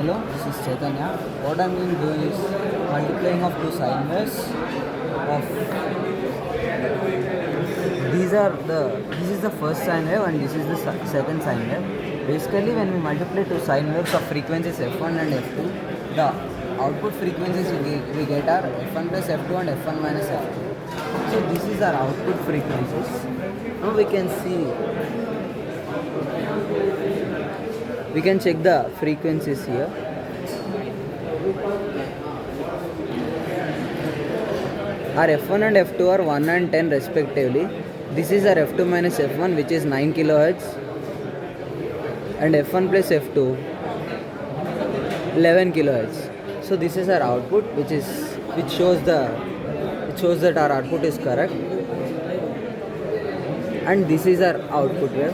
Hello, this is Chaitanya. What I'm going to do is multiplying of two sine waves of this is the first sine wave and this is the second sine wave. Basically, when we multiply two sine waves of frequencies f1 and f2, the output frequencies we get are f1 plus f2 and f1 minus f2. So this is our output frequencies. Now we can check the frequencies here. Our f1 and f2 are 1 and 10 respectively. This is our f2 minus f1, which is 9 kilohertz, and f1 plus f2 11 kilohertz. So this is our output, which shows that our output is correct, and this is our output wave.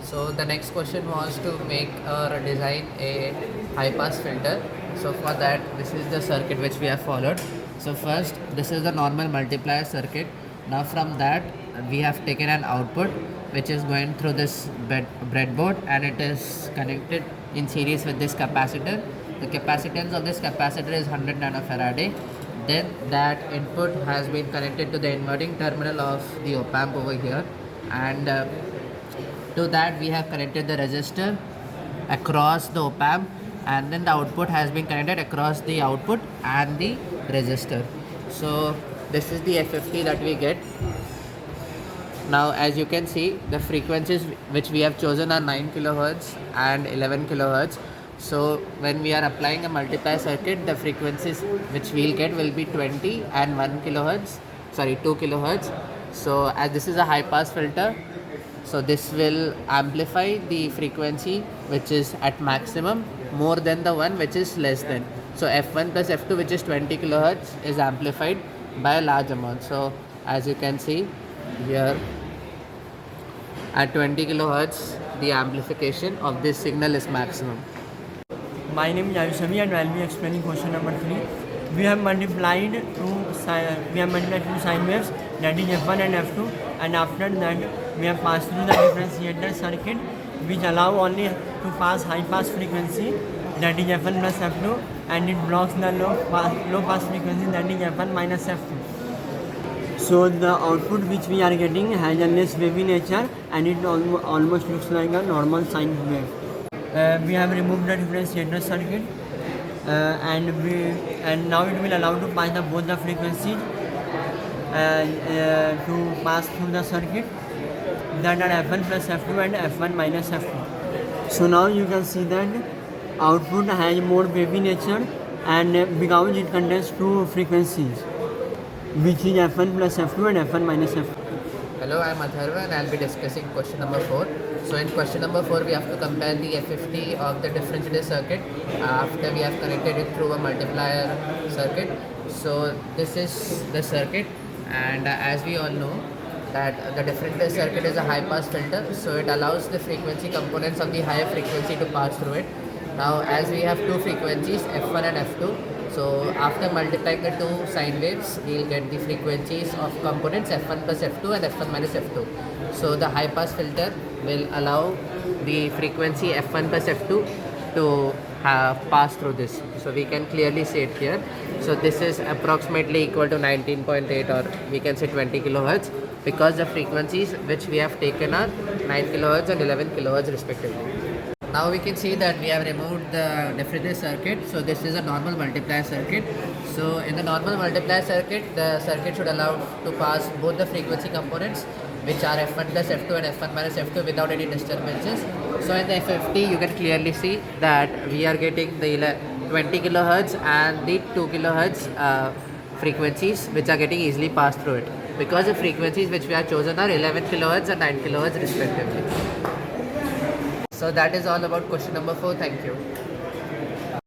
So the next question was to make or design a high pass filter. So for that, this is the circuit which we have followed. So first, this is the normal multiplier circuit. Now from that, we have taken an output which is going through this breadboard, and it is connected in series with this capacitor. The capacitance of this capacitor is 100 nanofarad. Then that input has been connected to the inverting terminal of the op amp over here, and to that we have connected the resistor across the op amp, and then the output has been connected across the output and the resistor. So this is the FFT that we get. Now as you can see, the frequencies which we have chosen are 9 kilohertz and 11 kilohertz. So when we are applying a multiplier circuit, the frequencies which we'll get will be 20 and 2 kilohertz. So as this is a high pass filter, so this will amplify the frequency which is at maximum more than the one which is less than. So f1 plus f2, which is 20 kilohertz, is amplified by a large amount. So as you can see here, at 20 kilohertz the amplification of this signal is maximum. My name is Ayushami and I will be explaining question number 3. We have multiplied two sine waves, that is f1 and f2, and after that we have passed through the differentiator circuit which allow only to pass high pass frequency, that is f1 plus f2, and it blocks the low pass frequency, that is f1 minus f2. So the output which we are getting has a less wavy nature, and it almost looks like a normal sine wave. We have removed the differentiator circuit, and now it will allow to pass both the frequencies to pass through the circuit, that are f1 plus f2 and f1 minus f2. So now you can see that output has more wavy nature, and because it contains two frequencies, which is f1 plus f2 and f1 minus f2. Hello, I am Atharva and I will be discussing question number 4. So in question number 4, we have to compare the FFT of the differentiator circuit after we have connected it through a multiplier circuit. So this is the circuit, and as we all know that the differentiator circuit is a high pass filter, so it allows the frequency components of the higher frequency to pass through it. Now as we have two frequencies, f1 and f2, so after multiplying the two sine waves, we will get the frequencies of components f1 plus f2 and f1 minus f2. So the high pass filter will allow the frequency f1 plus f2 to pass through this. So we can clearly see it here. So this is approximately equal to 19.8, or we can say 20 kilohertz, because the frequencies which we have taken are 9 kilohertz and 11 kilohertz respectively. Now we can see that we have removed the differentiator circuit. So this is a normal multiplier circuit. So in the normal multiplier circuit, the circuit should allow to pass both the frequency components, which are f1 plus f2 and f1 minus f2, without any disturbances. So in the FFT, you can clearly see that we are getting the 20 kilohertz and the 2 kilohertz frequencies, which are getting easily passed through it, because the frequencies which we have chosen are 11 kilohertz and 9 kilohertz respectively. So that is all about question number 4. Thank you.